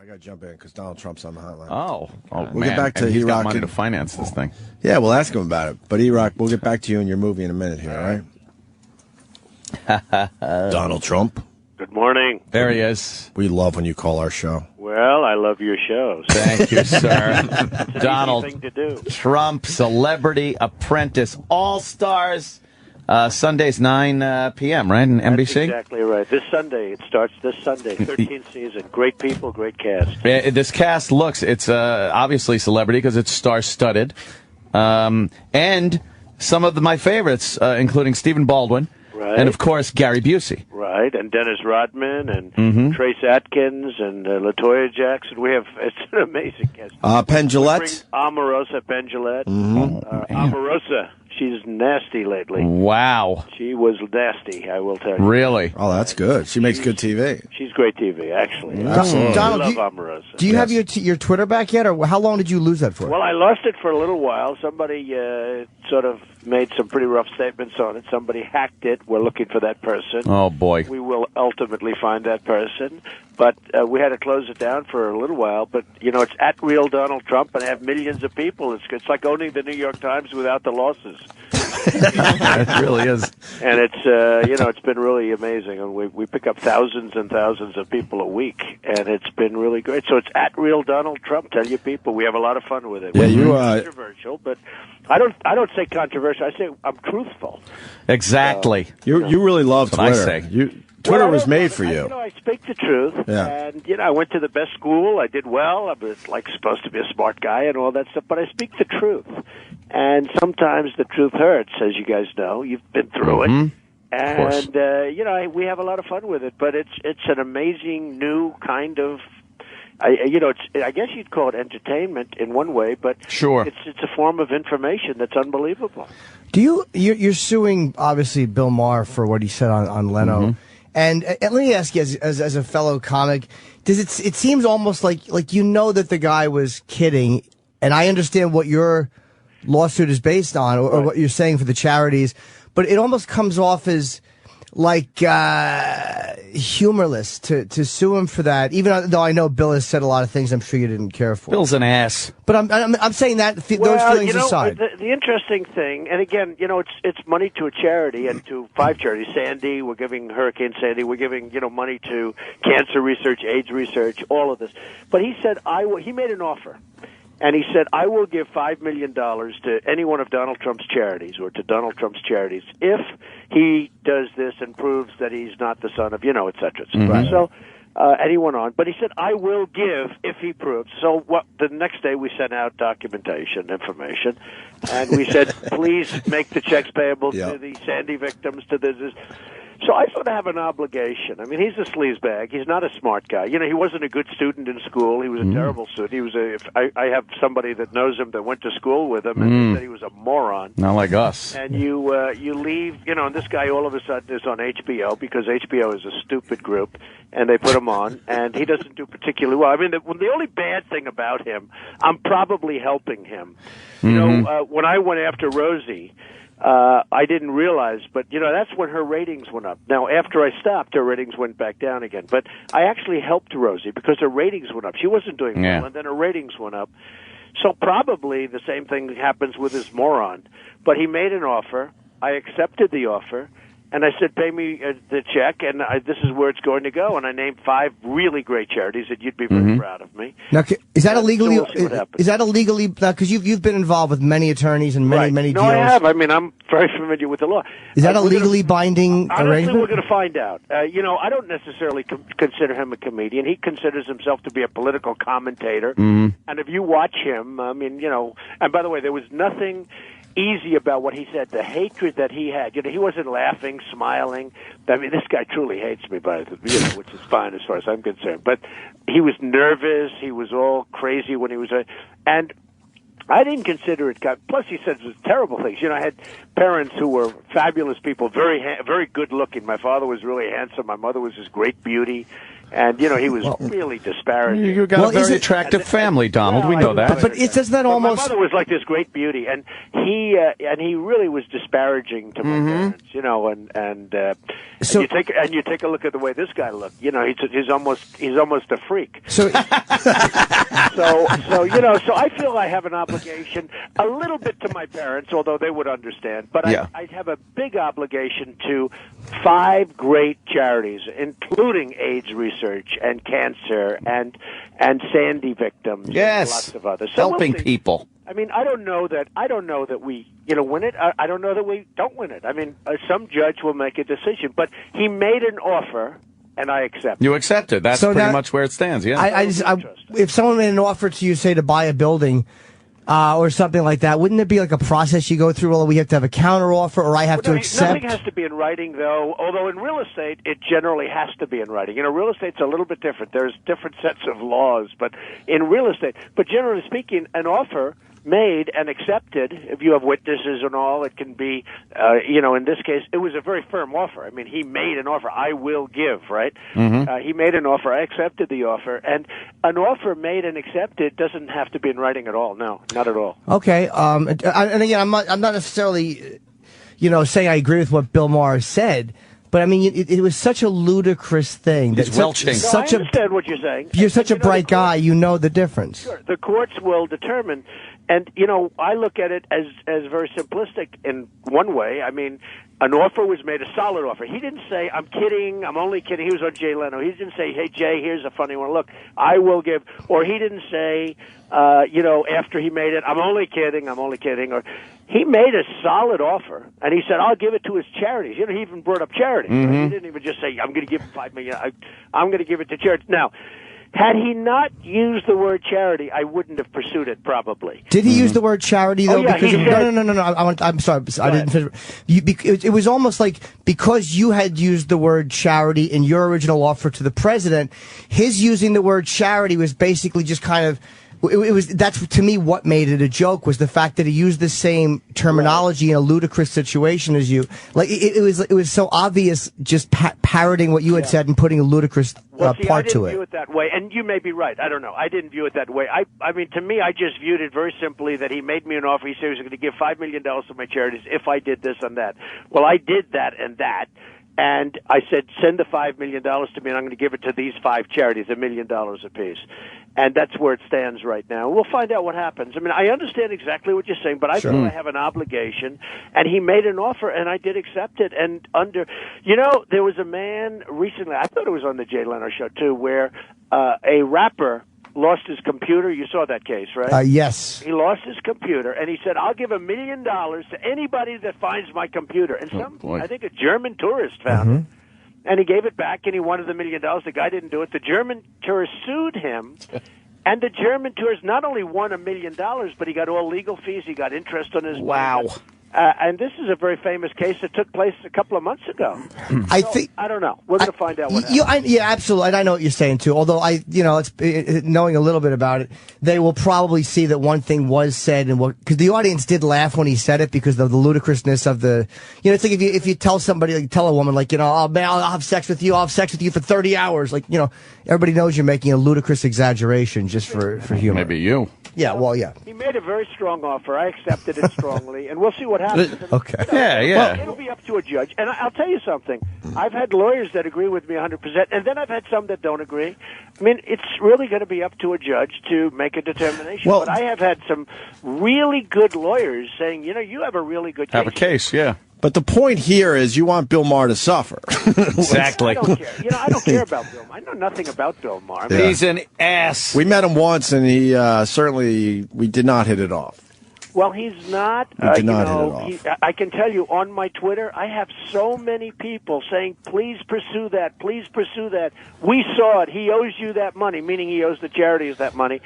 I got to jump in because Donald Trump's on the hotline. We'll man. Get back to he's got E-Rock money to finance this thing. Yeah, we'll ask him about it. But E-Rock, we'll get back to you and your movie in a minute here, all right? Donald Trump. Good morning. There he is. We love when you call our show. Well, I love your shows. Thank you, sir. It's an Donald easy thing to do. Trump, Celebrity Apprentice All Stars. Sundays, 9 p.m., right, in NBC? That's exactly right. This Sunday. It starts this Sunday. 13th season. Great people, great cast. This cast it's obviously Celebrity because it's star-studded. And some of my favorites, including Stephen Baldwin. Right. And, of course, Gary Busey. Right, and Dennis Rodman, and Trace Atkins, and LaToya Jackson. It's an amazing cast. Penn Jillette. Omarosa, Penn Jillette. Omarosa. She's nasty lately. Wow. She was nasty, I will tell you. Really? Oh, that's good. She's makes good TV. She's great TV, actually. Donald, I love Omarosa. Do you have your Twitter back yet, or how long did you lose that for? Well, I lost it for a little while. Somebody sort of made some pretty rough statements on it. Somebody hacked it. We're looking for that person. Oh, boy. We will ultimately find that person. But we had to close it down for a little while. But, it's at Real Donald Trump and have millions of people. It's like owning the New York Times without the losses. It really is. And it's been really amazing. And we pick up thousands and thousands of people a week, and it's been really great. So it's at Real Donald Trump. Tell your people we have a lot of fun with it. Yeah, We're controversial, but I don't say controversial. I say I'm truthful. Exactly. You really love Twitter. I say. Twitter was made for you. I speak the truth, and I went to the best school. I did well. I was supposed to be a smart guy and all that stuff, but I speak the truth. And sometimes the truth hurts, as you guys know. You've been through it, and we have a lot of fun with it. But it's an amazing new kind of. I guess you'd call it entertainment in one way, but sure, it's a form of information that's unbelievable. You're suing obviously Bill Maher for what he said on Leno. And let me ask you, as a fellow comic, it seems almost like that the guy was kidding, and I understand what your lawsuit is based on, or what you're saying for the charities, but it almost comes off as like humorless to sue him for that. Even though I know Bill has said a lot of things I'm sure you didn't care for. Bill's an ass. But I'm saying that those feelings aside. The interesting thing, and again, it's money to a charity and to 5 charities. Sandy, we're giving Hurricane Sandy, we're giving money to cancer research, AIDS research, all of this. But he said he made an offer. And he said, I will give $5 million to any one of Donald Trump's charities or to Donald Trump's charities if he does this and proves that he's not the son of, et cetera, et cetera. So, and he went on. But he said, I will give if he proves. So the next day we sent out documentation, information, and we said, please make the checks payable to the Sandy victims, to this. So I sort of have an obligation. I mean, he's a sleazebag. He's not a smart guy. He wasn't a good student in school. He was a terrible student. He was I have somebody that knows him that went to school with him, and he said he was a moron. Not like us. And you leave, and this guy all of a sudden is on HBO because HBO is a stupid group, and they put him on, and he doesn't do particularly well. I mean, the only bad thing about him, I'm probably helping him. When I went after Rosie, I didn't realize, but that's when her ratings went up. Now, after I stopped, her ratings went back down again. But I actually helped Rosie because her ratings went up. She wasn't doing well, and then her ratings went up. So probably the same thing happens with this moron. But he made an offer. I accepted the offer. And I said, pay me the check, and this is where it's going to go. And I named 5 really great charities that you'd be very proud of me. Now, is that illegally? So we'll see what happens. Is that illegally? Because you've been involved with many attorneys and many deals. No, I have. I mean, I'm very familiar with the law. Is that a legally binding honestly, arrangement? We're going to find out. I don't necessarily consider him a comedian. He considers himself to be a political commentator. And if you watch him, I mean, and by the way, there was nothing easy about what he said, the hatred that he had. He wasn't laughing, smiling. I mean, this guy truly hates me, which is fine as far as I'm concerned. But he was nervous. He was all crazy when he was and I didn't consider it. Plus, he said terrible things. I had parents who were fabulous people, very good looking. My father was really handsome. My mother was this great beauty. And, he was really disparaging. You got a very attractive family, Donald. We know that. But it says that almost... My mother was like this great beauty, and he really was disparaging to my parents, and you take a look at the way this guy looked. He's almost a freak. So I feel I have an obligation a little bit to my parents, although they would understand. But I have a big obligation to 5 great charities, including AIDS research and cancer and Sandy victims. Yes, and lots of others. So helping people. I mean, I don't know that we win it. I don't know that we don't win it. I mean, some judge will make a decision, but he made an offer. And I accept. You accepted. That's pretty much where it stands. Yeah. If someone made an offer to you, say, to buy a building or something like that, wouldn't it be like a process you go through? Well, we have to have a counter offer, or I have to accept. Nothing has to be in writing, though. Although in real estate, it generally has to be in writing. Real estate's a little bit different. There's different sets of laws, but in real estate, generally speaking, an offer made and accepted, if you have witnesses and all, it can be, in this case, it was a very firm offer. I mean, he made an offer. I will give, right? Mm-hmm. He made an offer. I accepted the offer. And an offer made and accepted doesn't have to be in writing at all. No, not at all. Okay. And again, I'm not necessarily, saying I agree with what Bill Maher said. But I mean, it was such a ludicrous thing. It's welching. I understand what you're saying. You're such a bright guy. You know the difference. Sure. The courts will determine. And, I look at it as very simplistic in one way. I mean, an offer was made, a solid offer. He didn't say, I'm kidding, I'm only kidding. He was on Jay Leno. He didn't say, hey, Jay, here's a funny one. Look, I will give. Or he didn't say, after he made it, I'm only kidding. Or he made a solid offer, and he said, I'll give it to his charities. He even brought up charities. Mm-hmm. Right? He didn't even just say, I'm going to give him $5 million. I'm going to give it to charities. Now, had he not used the word charity, I wouldn't have pursued it, probably. Did he use the word charity, though? Oh, yeah, because no. I'm sorry. I didn't finish. It was almost like because you had used the word charity in your original offer to the president, his using the word charity was basically just kind of... That's to me what made it a joke, was the fact that he used the same terminology in a ludicrous situation as you. Like it was so obvious, just parroting what you had said and putting a ludicrous part to it. I didn't view it that way, and you may be right. I don't know. I didn't view it that way. I mean, to me, I just viewed it very simply that he made me an offer. He said he was going to give $5 million to my charities if I did this and that. Well, I did that and that. And I said, send the $5 million to me, and I'm going to give it to these 5 charities, $1 million apiece. And that's where it stands right now. We'll find out what happens. I mean, I understand exactly what you're saying, but I feel I have an obligation. And he made an offer, and I did accept it. And there was a man recently, I thought it was on the Jay Leno show, too, where a rapper lost his computer. You saw that case, right? Yes. He lost his computer, and he said, I'll give $1 million to anybody that finds my computer. And I think a German tourist found it. And he gave it back, and he wanted the $1 million. The guy didn't do it. The German tourist sued him, and the German tourist not only won $1 million, but he got all legal fees. He got interest on his wow. money. And this is a very famous case that took place a couple of months ago. I don't know. We're going to find out what happens. Yeah, absolutely. And I know what you're saying too. Although knowing a little bit about it, they will probably see that one thing was said, and because the audience did laugh when he said it because of the ludicrousness of the. It's like if you tell somebody, like, tell a woman, like, oh man, I'll have sex with you. I'll have sex with you for 30 hours. Like, everybody knows you're making a ludicrous exaggeration just for humor. Maybe you. Yeah, well, yeah. He made a very strong offer. I accepted it strongly, and we'll see what happens. Okay. Yeah. Well, it'll be up to a judge. And I'll tell you something. I've had lawyers that agree with me 100%, and then I've had some that don't agree. I mean, it's really going to be up to a judge to make a determination. But I have had some really good lawyers saying, you have a really good case. Have a case, yeah. But the point here is you want Bill Maher to suffer. Exactly. I don't care. I don't care about Bill Maher. I know nothing about Bill Maher. Yeah. He's an ass. We met him once, and he we did not hit it off. Well, he's not. He did not hit it off. I can tell you on my Twitter, I have so many people saying, please pursue that, please pursue that. We saw it. He owes you that money, meaning he owes the charities that money.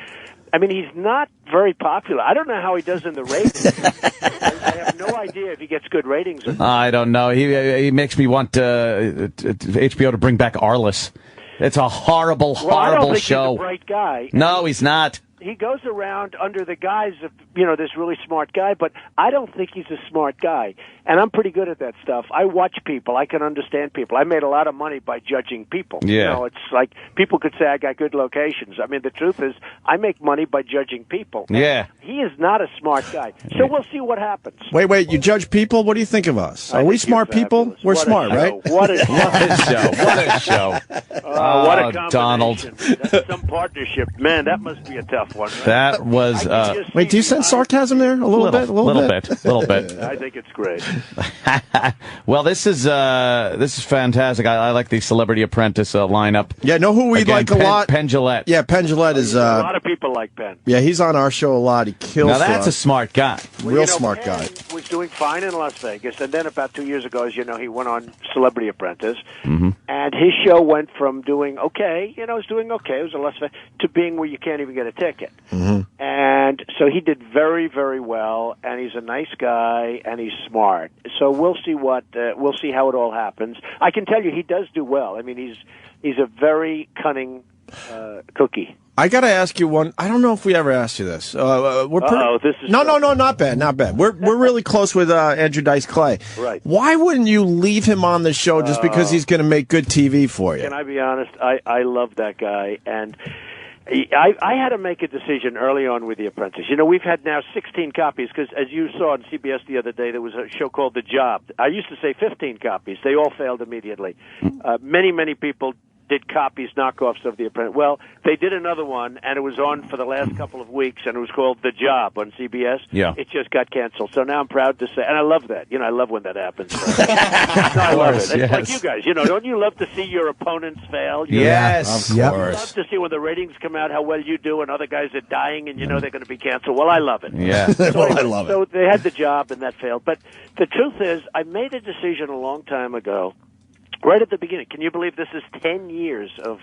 I mean, he's not very popular. I don't know how he does in the ratings. I have no idea if he gets good ratings or not. I don't know. He makes me want HBO to bring back Arliss. It's a horrible I don't think show. He's a bright guy. No, he's not. he goes around under the guise of, this really smart guy, but I don't think he's a smart guy. And I'm pretty good at that stuff. I watch people. I can understand people. I made a lot of money by judging people. Yeah. It's like people could say I got good locations. I mean, the truth is I make money by judging people. Yeah. He is not a smart guy. So we'll see what happens. Wait, you judge people? What do you think of us? Are we smart people? Fabulous. We're What a smart, show. right? What a show. What a show. what a combination. Donald. That's some partnership. Man, that must be a tough one. Right? That was... Wait, do you sense sarcasm there? A little bit? A little bit. I think it's great. Well, this is fantastic. I like the Celebrity Apprentice lineup. Yeah, know who we like a lot? Penn Jillette. Yeah, Penn Jillette is... a lot of people like Penn. Yeah, he's on our show a lot. He kills Now, that's for a us. smart guy. Real smart Penn guy. was doing fine in Las Vegas, and then about 2 years ago, as you know, he went on Celebrity Apprentice, and his show went from doing okay, it was doing okay, it was a Las Vegas, to being where you can't even get a ticket. And so he did very, very well, and he's a nice guy, and he's smart. So we'll see we'll see how it all happens. I can tell you, he does do well. I mean, he's a very cunning cookie. I got to ask you one. I don't know if we ever asked you this. This is no, not bad, not bad. We're really close with Andrew Dice Clay. Right. Why wouldn't you leave him on the show just because he's going to make good TV for you? Can I be honest? I love that guy, and I had to make a decision early on with The Apprentice. We've had now 16 copies because, as you saw on CBS the other day, there was a show called The Job. I used to say 15 copies. They all failed immediately. Many people did copies, knockoffs of The Apprentice. Well, they did another one, and it was on for the last couple of weeks, and it was called The Job on CBS. Yeah. It just got canceled. So now I'm proud to say, and I love that. I love when that happens. I love it. It's like you guys, don't you love to see your opponents fail? Yes. Of I course. love to see when the ratings come out how well you do and other guys are dying and they're going to be canceled. Well, I love it. Yeah. I love it. So they had The Job, and that failed. But the truth is, I made a decision a long time ago, right at the beginning. Can you believe this is 10 years of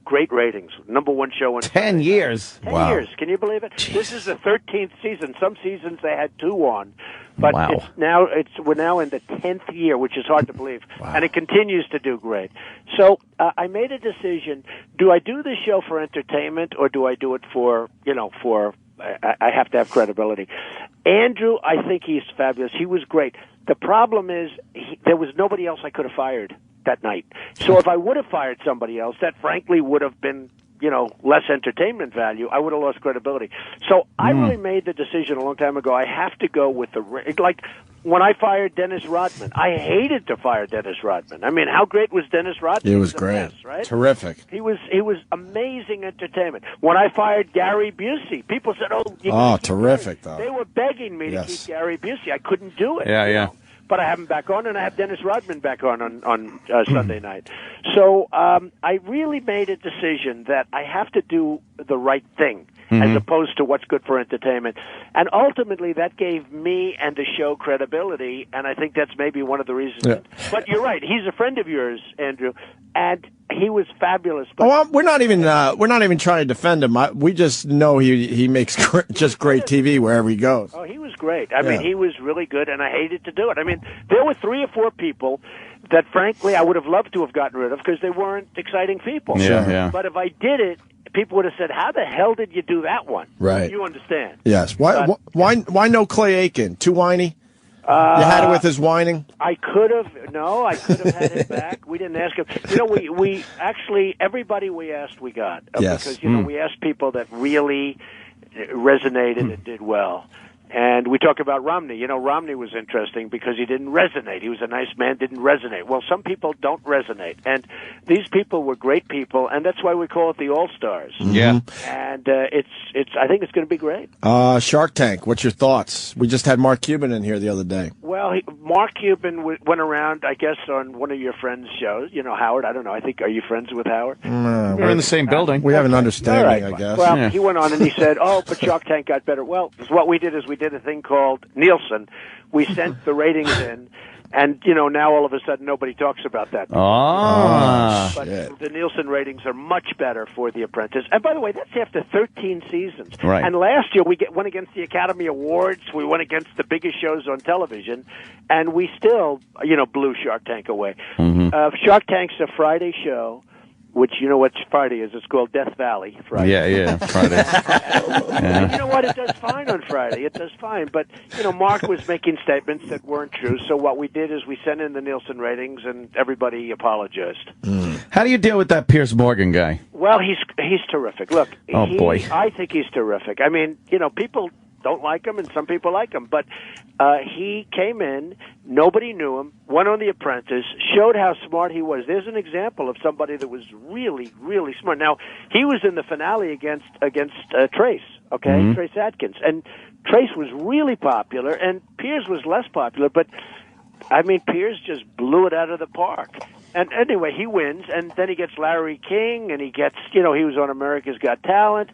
great ratings? Number one show in 10 years. 10 years. Can you believe it? This is the 13th season. Some seasons they had 2 on. But Wow. we're now in the 10th year, which is hard to believe. And it continues to do great. So I made a decision. Do I do this show for entertainment, or do I do it for I have to have credibility? Andrew, I think he's fabulous. He was great. The problem is there was nobody else I could have fired that night. So if I would have fired somebody else, that frankly would have been, less entertainment value. I would have lost credibility. So I really made the decision a long time ago. I have to go with like when I fired Dennis Rodman. I hated to fire Dennis Rodman. I mean, how great was Dennis Rodman? It was a great. mess, right? Terrific. He was amazing entertainment. When I fired Gary Busey, people said, terrific, though. They were begging me to keep Gary Busey. I couldn't do it. Yeah. But I have him back on, and I have Dennis Rodman back on Sunday night. So I really made a decision that I have to do the right thing as opposed to what's good for entertainment. And ultimately, that gave me and the show credibility, and I think that's maybe one of the reasons. Yeah. But you're right. He's a friend of yours, Andrew, and he was fabulous. But We're not even trying to defend him. We just know he makes just great TV wherever he goes. Oh, he was great. I mean, he was really good, and I hated to do it. I mean, there were 3 or 4 people that, frankly, I would have loved to have gotten rid of because they weren't exciting people. Yeah. But if I did it, people would have said, "How the hell did you do that one?" Right. You understand? Yes. Why no Clay Aiken? Too whiny? You had it with his whining? I could have had him back. We didn't ask him. We actually, everybody we asked, we got. Yes. Because, we asked people that really resonated and did well. And we talk about Romney. Romney was interesting because he didn't resonate. He was a nice man, didn't resonate. Well, some people don't resonate. And these people were great people, and that's why we call it the All Stars. Yeah. And I think it's going to be great. Shark Tank, what's your thoughts? We just had Mark Cuban in here the other day. Well, Mark Cuban went around, I guess, on one of your friends' shows. Howard. I don't know. I think, are you friends with Howard? We're in the same building. We have an understanding, All right. I guess. Well, he went on and he said, but Shark Tank got better. Well, what we did is we did a thing called Nielsen. We sent the ratings in, and, now all of a sudden nobody talks about that. But the Nielsen ratings are much better for The Apprentice. And by the way, that's after 13 seasons. Right. And last year we went against the Academy Awards. We went against the biggest shows on television, and we still, blew Shark Tank away. Shark Tank's a Friday show. which you know what Friday is. It's called Death Valley Friday. Yeah, Friday. And you know what? It does fine on Friday. It does fine. But, Mark was making statements that weren't true. So what we did is we sent in the Nielsen ratings, and everybody apologized. How do you deal with that Piers Morgan guy? Well, he's terrific. Look, boy. I think he's terrific. I mean, people don't like him, and some people like him. But he came in, nobody knew him, went on The Apprentice, showed how smart he was. There's an example of somebody that was really, really smart. Now, he was in the finale against Trace, okay, Trace Adkins. And Trace was really popular, and Piers was less popular. But, I mean, Piers just blew it out of the park. And anyway, he wins, and then he gets Larry King, and he gets, he was on America's Got Talent.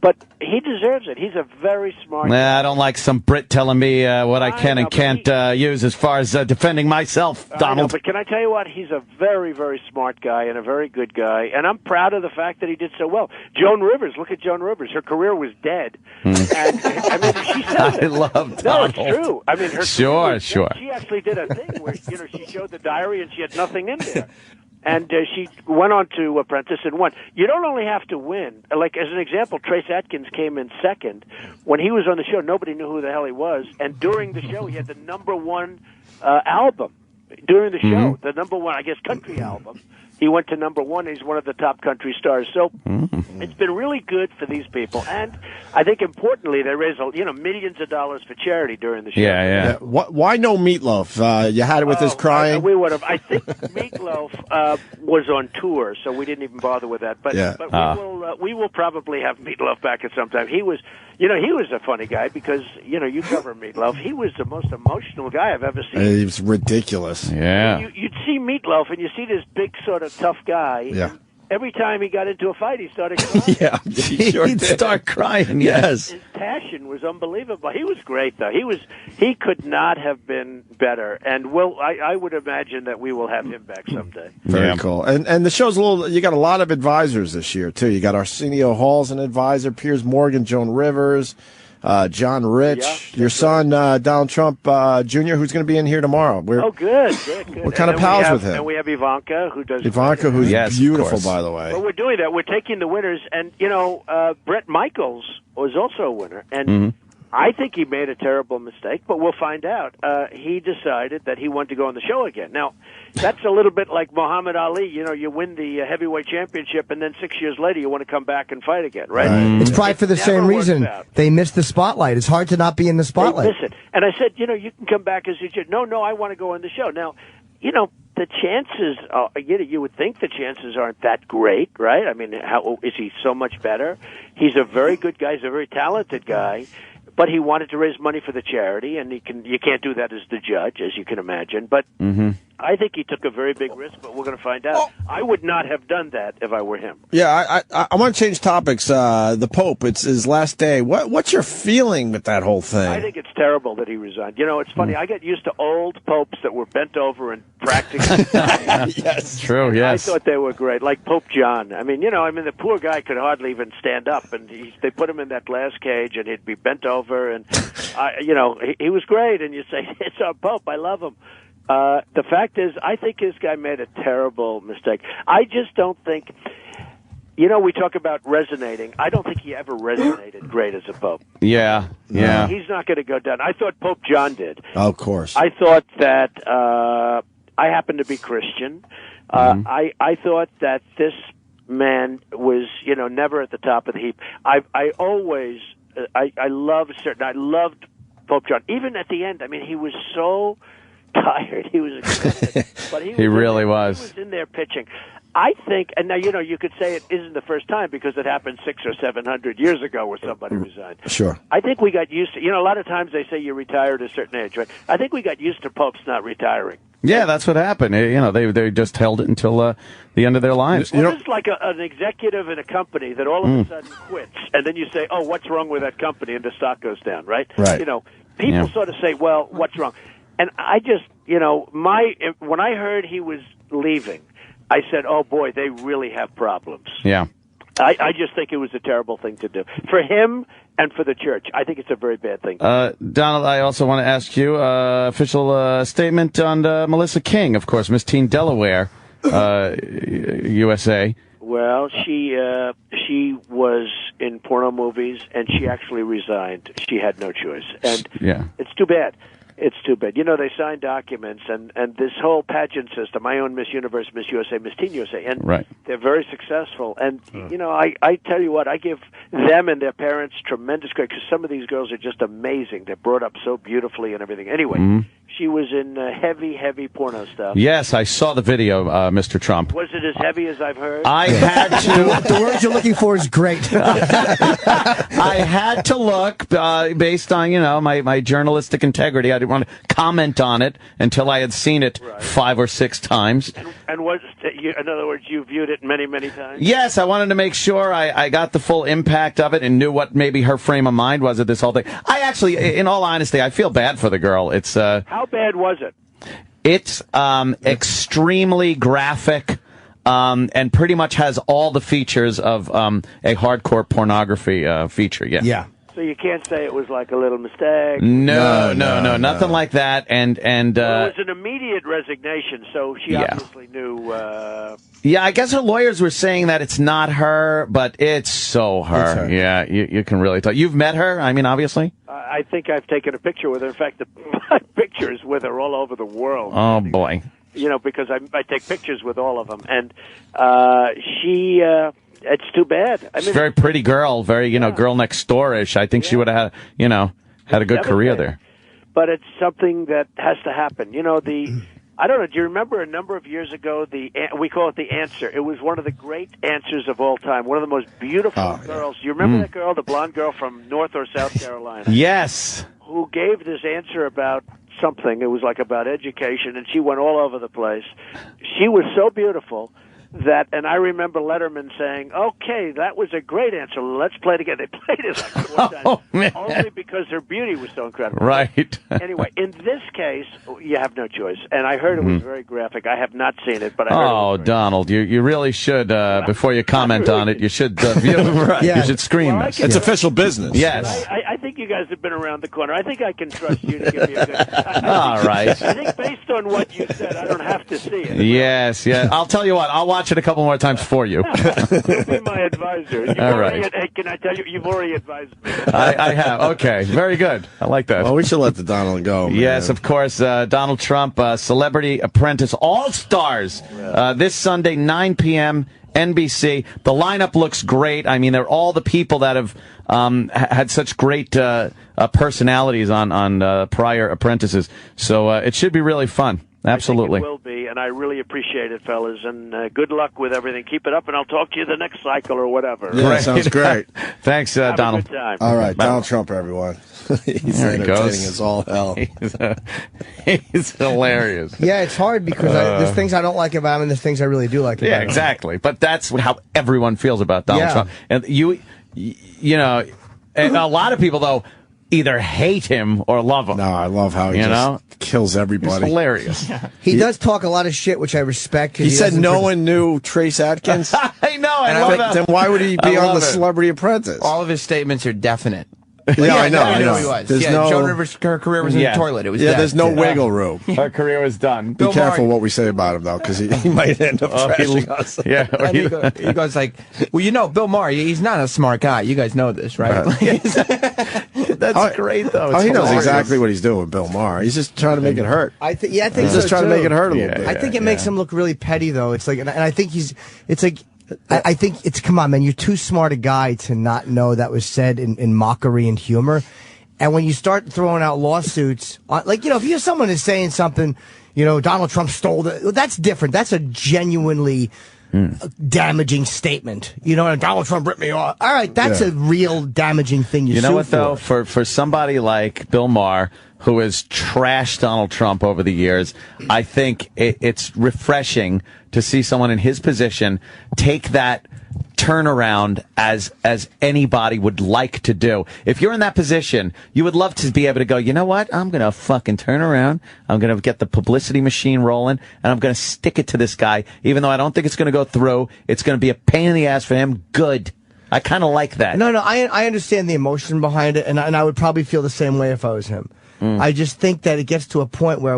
But he deserves it. He's a very smart guy. I don't like some Brit telling me what I can and can't use as far as defending myself, Donald. But can I tell you what? He's a very, very smart guy and a very good guy. And I'm proud of the fact that he did so well. Joan Rivers, look at Joan Rivers. Her career was dead. And, I mean, she said it. I love Donald. No, it's true. I mean, her Sure. She actually did a thing where, she showed the diary and she had nothing in there. And she went on to Apprentice and won. You don't only have to win. Like, as an example, Trace Adkins came in second. When he was on the show, nobody knew who the hell he was. And during the show, he had the number one album. During the show, the number one, I guess, country album. He went to number one. He's one of the top country stars. So it's been really good for these people. And I think, importantly, they raised millions of dollars for charity during the show. Yeah. Why no Meatloaf? You had it with his crying? We would have. I think Meatloaf was on tour, so we didn't even bother with that. But we will probably have Meatloaf back at some time. He was, he was a funny guy because, you cover Meatloaf. He was the most emotional guy I've ever seen. He was ridiculous. Yeah. You'd see Meatloaf, and you see this big sort of tough guy. Yeah. Every time he got into a fight, he started crying. Yeah, he'd start crying. Yes. His passion was unbelievable. He was great, though. He could not have been better. And I would imagine that we will have him back someday. Very cool. And the show's you got a lot of advisors this year, too. You got Arsenio Hall's an advisor, Piers Morgan, Joan Rivers, John Rich, your son, Donald Trump Jr., who's going to be in here tomorrow. Good. We're kind of pals with him. And we have Ivanka, who's beautiful, by the way. Well, we're doing that. We're taking the winners. And, Brett Michaels was also a winner. And I think he made a terrible mistake, but we'll find out. He decided that he wanted to go on the show again. Now, that's a little bit like Muhammad Ali. You win the heavyweight championship, and then 6 years later you want to come back and fight again, right? It's probably for the same reason. They missed the spotlight. It's hard to not be in the spotlight. They miss it. And I said, you can come back as you should. No, I want to go on the show. Now, the chances, you would think the chances aren't that great, right? I mean, how is he so much better? He's a very good guy. He's a very talented guy. But he wanted to raise money for the charity, and you can't do that as the judge, as you can imagine. But I think he took a very big risk, but we're going to find out. I would not have done that if I were him. Yeah, I want to change topics. The Pope, it's his last day. What's your feeling with that whole thing? I think it's terrible that he resigned. It's funny. I got used to old popes that were bent over and practically. Yes, true. Yes, I thought they were great, like Pope John. I mean, the poor guy could hardly even stand up, and they put him in that glass cage, and he'd be bent over. And he was great, and you say it's our Pope. I love him. The fact is, I think this guy made a terrible mistake. I just don't think. We talk about resonating. I don't think he ever resonated great as a Pope. Yeah. He's not going to go down. I thought Pope John did. Of course. I thought that I happen to be Christian. I thought that this man was, never at the top of the heap. I always. I loved Pope John. Even at the end, I mean, he was so tired. He was exhausted. But he really was. He was in there pitching. I think, and now, you could say it isn't the first time because it happened 600 or 700 years ago where somebody resigned. Sure. I think we got used to, a lot of times they say you retire at a certain age, right? I think we got used to popes not retiring. Yeah, that's what happened. They just held it until the end of their lives. Well, it's like an executive in a company that all of a sudden quits, and then you say, "Oh, what's wrong with that company?" and the stock goes down, right? Right. People sort of say, "Well, what's wrong?" And I just, when I heard he was leaving, I said, "Oh boy, they really have problems." Yeah. I just think it was a terrible thing to do for him and for the church. I think it's a very bad thing. Donald, I also want to ask you official statement on Melissa King, of course, Miss Teen Delaware, USA. Well, she was in porno movies, and she actually resigned. She had no choice, and it's too bad. It's too bad. You know, they sign documents, and this whole pageant system, I own Miss Universe, Miss USA, Miss Teen USA, and they're very successful. And, you know, I tell you what, I give them and their parents tremendous credit, because some of these girls are just amazing. They're brought up so beautifully and everything. Anyway, she was in heavy porno stuff. Yes, I saw the video, Mr. Trump. Was it as heavy as I've heard? I had to. The words you're looking for is great. I had to look based on, you know, my journalistic integrity. I didn't want to comment on it until I had seen it 5 or 6 times. And in other words, you viewed it many times? Yes, I wanted to make sure I got the full impact of it and knew what maybe her frame of mind was at this whole thing. I actually, in all honesty, I feel bad for the girl. It's how bad was it? It's extremely graphic. And pretty much has all the features of a hardcore pornography feature. Yeah. So you can't say it was like a little mistake. No, nothing like that. And well, it was an immediate resignation, so she obviously knew. Yeah, I guess her lawyers were saying that it's not her, but it's so her. It's her. Yeah, you can really tell. You've met her, I mean, obviously? I think I've taken a picture with her. In fact, my pictures with her all over the world. Oh, boy. You know, because I take pictures with all of them. And she... it's too bad. I mean, she's a very pretty girl, very, girl next door-ish. I think she would have had a good career there. But it's something that has to happen. You know, I don't know, do you remember a number of years ago, we call it The Answer. It was one of the great answers of all time, one of the most beautiful girls. You remember that girl, the blonde girl from North or South Carolina? Yes. Who gave this answer about something. It was like about education, and she went all over the place. She was so beautiful that, and I remember Letterman saying, "Okay, that was a great answer. Let's play it again." They played it like 4 times, only because her beauty was so incredible. Right. Anyway, in this case, you have no choice. And I heard it was very graphic. I have not seen it, but I heard it was very Donald, you really should, before you comment on it, you should view it. You should screen this. It's official business. Yes. I think you guys have been around the corner. I think I can trust you to give me a good... All right. I think based on what you said, I don't have to see it. Yes. I'll tell you what, I'll watch it a couple more times for you. You'll be my advisor. All right. Hey, can I tell you, you've already advised me. I have. Okay. Very good. I like that. Well, we should let the Donald go, man. Yes, of course. Donald Trump, Celebrity Apprentice All Stars, this Sunday, 9 p.m., NBC. The lineup looks great. I mean, they're all the people that have had such great personalities on prior apprentices. So it should be really fun. Absolutely. I think it will be, and I really appreciate it, fellas. And good luck with everything. Keep it up, and I'll talk to you the next cycle or whatever. Yeah, sounds great. Thanks, Have Donald. a good time. All right, Donald Trump, everyone. He's entertaining as all hell. He's hilarious. Yeah, it's hard because there's things I don't like about him, and there's things I really do like about him. Yeah, exactly. But that's how everyone feels about Donald Trump. And you know, and a lot of people, though, either hate him or love him. No, I love how he just kills everybody. It's hilarious. He does talk a lot of shit, which I respect. He said no one knew Trace Adkins. I know. I love that. Then why would he be on the Celebrity Apprentice? All of his statements are definite. Yeah, I know. I know he was. Joan Rivers' her career was in the toilet. It was there's no wiggle room. Her career was done. Be careful what we say about him, though, because he might end up trashing us. Yeah, he goes like, well, Bill Maher, he's not a smart guy. You guys know this, right? That's great, though. He knows exactly what he's doing with Bill Maher. He's just trying to make it hurt. I think he's just trying to make it hurt a little bit. I think it makes him look really petty, though. It's like, and I think it's like. I think it's, come on, man, you're too smart a guy to not know that was said in mockery and humor. And when you start throwing out lawsuits, like, if you're someone is saying something, Donald Trump stole that's different. That's a genuinely damaging statement. Donald Trump ripped me off. All right, that's a real damaging thing you know what, though? For somebody like Bill Maher, who has trashed Donald Trump over the years, I think it's refreshing to see someone in his position take that turnaround as anybody would like to do. If you're in that position, you would love to be able to go, you know what? I'm going to fucking turn around. I'm going to get the publicity machine rolling, and I'm going to stick it to this guy. Even though I don't think it's going to go through, it's going to be a pain in the ass for him. Good. I kind of like that. No, I understand the emotion behind it, and I would probably feel the same way if I was him. I just think that it gets to a point where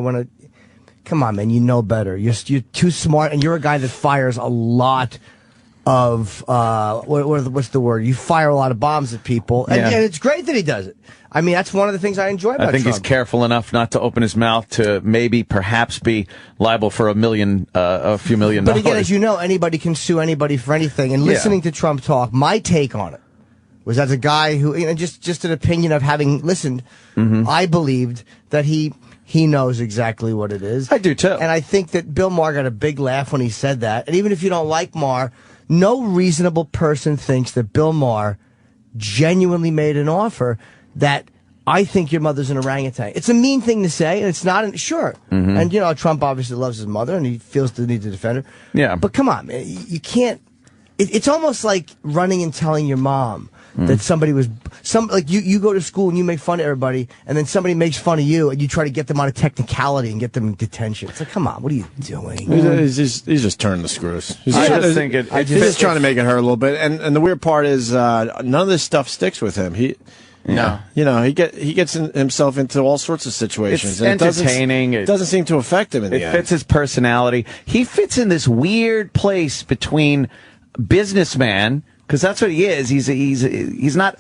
come on, man, you know better. You're too smart, and you're a guy that fires a lot what's the word? You fire a lot of bombs at people, and it's great that he does it. I mean, that's one of the things I enjoy about I think Trump. he's careful enough not to open his mouth to perhaps be liable for a few $1 million. But again, as you know, anybody can sue anybody for anything. And listening to Trump talk, my take on it was, as a guy who, just an opinion of having listened, I believed that he knows exactly what it is. I do too. And I think that Bill Maher got a big laugh when he said that. And even if you don't like Maher, no reasonable person thinks that Bill Maher genuinely made an offer that I think your mother's an orangutan. It's a mean thing to say, and it's not. Sure. And, Trump obviously loves his mother, and he feels the need to defend her. Yeah. But come on, man. You can't. It's almost like running and telling your mom that somebody was like you go to school and you make fun of everybody, and then somebody makes fun of you, and you try to get them on a technicality and get them in detencon. It's like, come on, what are you doing? He's just turning the screws. He's just just trying to make it hurt a little bit. And the weird part is none of this stuff sticks with him. He gets himself into all sorts of situations. It's entertaining. It doesn't seem to affect him in the end. It fits his personality. He fits in this weird place between businessman, because that's what he is. He's not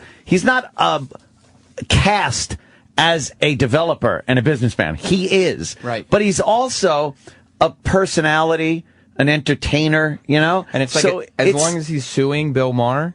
cast as a developer and a businessman. He is. Right. But he's also a personality, an entertainer, And it's like, as long as he's suing Bill Maher,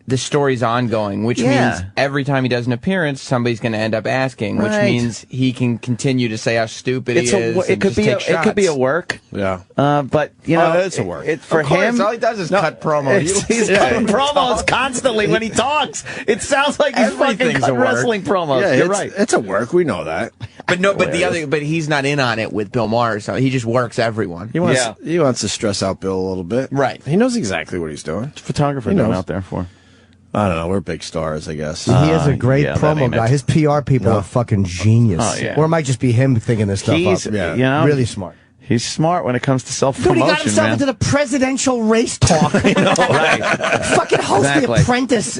the story's ongoing, which means every time he does an appearance, somebody's going to end up asking, which means he can continue to say how stupid he is. It could be a work. Yeah. But it's a work. For him, all he does is cut promos. He's cutting promos constantly when he talks. It sounds like he's fucking cutting wrestling promos. Yeah, You're right. It's a work. We know that. But he's not in on it with Bill Maher, so he just works everyone. He wants to stress out Bill a little bit. Right. He knows exactly what he's doing. Photographer doing out there for. I don't know. We're big stars, I guess. He is a great promo guy. His PR people are fucking genius. Oh, yeah. Or it might just be him thinking this stuff up. Yeah. Really smart. He's smart when it comes to self-promotion, Dude, he got himself into the presidential race talk. Right. Fucking host The Apprentice.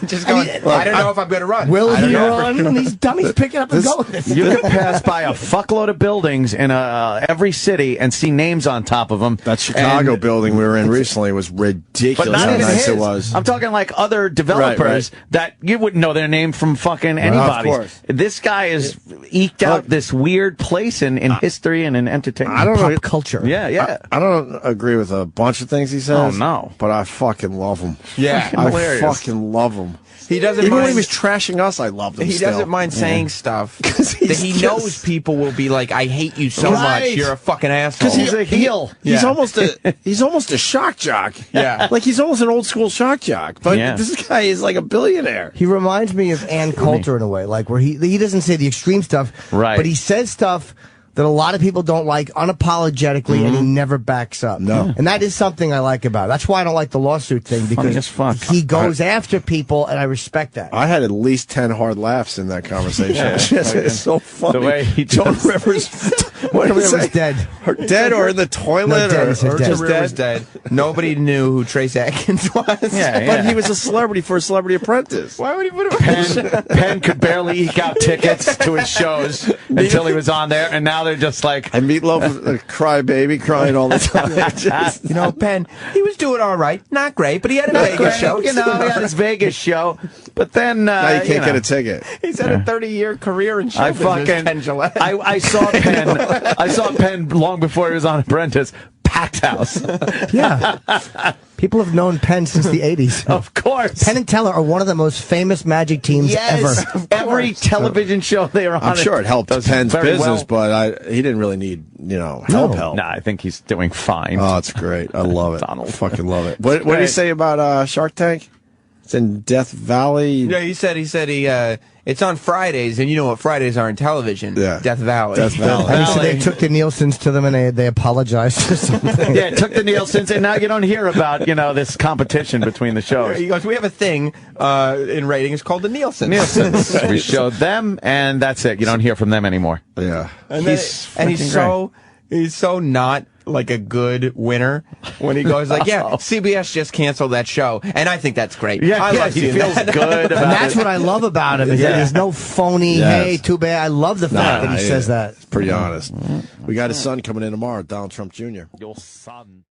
Just going, I don't know if I'm going to run. Will he run? And these dummies pick it up and go with this. You could pass by a fuckload of buildings in every city and see names on top of them. That Chicago building we were in recently was ridiculous. But not how even nice his. it was. I'm talking like other developers that you wouldn't know their name from fucking anybody. Of course. This guy has eked out this weird place in history and in entertainment. I don't know. Pop culture. Yeah. I don't agree with a bunch of things he says. Oh, no. But I fucking love him. Yeah. I hilarious. fucking love him. He doesn't Even mind, when he was trashing us, I loved him. He doesn't mind saying stuff that he knows people will be like, "I hate you so much. You're a fucking asshole." Because he's a heel. He's almost a shock jock. Yeah. Like he's almost an old school shock jock. But this guy is like a billionaire. He reminds me of Ann Coulter in a way, like where he doesn't say the extreme stuff, right? But he says stuff that a lot of people don't like unapologetically, and he never backs up. No. And that is something I like about it. That's why I don't like the lawsuit thing, because he goes after people, and I respect that. I had at least 10 hard laughs in that conversation. It's so funny. The way he Joan Rivers, what Rivers dead. Dead or in the toilet dead, or dead. just dead. Nobody knew who Trace Atkins was. But he was a celebrity for a Celebrity Apprentice. Why would he put him Penn could barely eke out tickets to his shows until he was on there, and now they're just like... And Meatloaf was a crybaby, crying all the time. Penn, he was doing all right. Not great, but he had a Vegas show. He had his Vegas show. But then... now you can't get a ticket. He's had a 30-year career in show business, Penn Jillette. I saw Penn. I saw Penn long before he was on Apprentice. Packed house. Yeah. People have known Penn since the 80s. Of course. Penn and Teller are one of the most famous Magic teams ever. Every television show they were on. I'm sure it helped Penn's business, but he didn't really need, help. No, I think he's doing fine. Oh, it's great. I love it. Donald. Fucking love it. What did he say about Shark Tank? It's in Death Valley. Yeah, he said it's on Fridays, and you know what Fridays are in television. Yeah. Death Valley. Death Valley. And he said they took the Nielsen's to them, and they apologized for something. Yeah, took the Nielsen's, and now you don't hear about, this competition between the shows. He goes, we have a thing in ratings called the Nielsen's. Nielsen's. We showed them, and that's it. You don't hear from them anymore. Yeah. He's so not like a good winner when he goes like, yeah, CBS just canceled that show, and I think that's great. Yeah, I love he feels that. good about And that's what I love about him, is that there's no phony, hey, too bad. I love the fact that he says that. It's pretty honest. We got his son coming in tomorrow, Donald Trump Jr. Your son.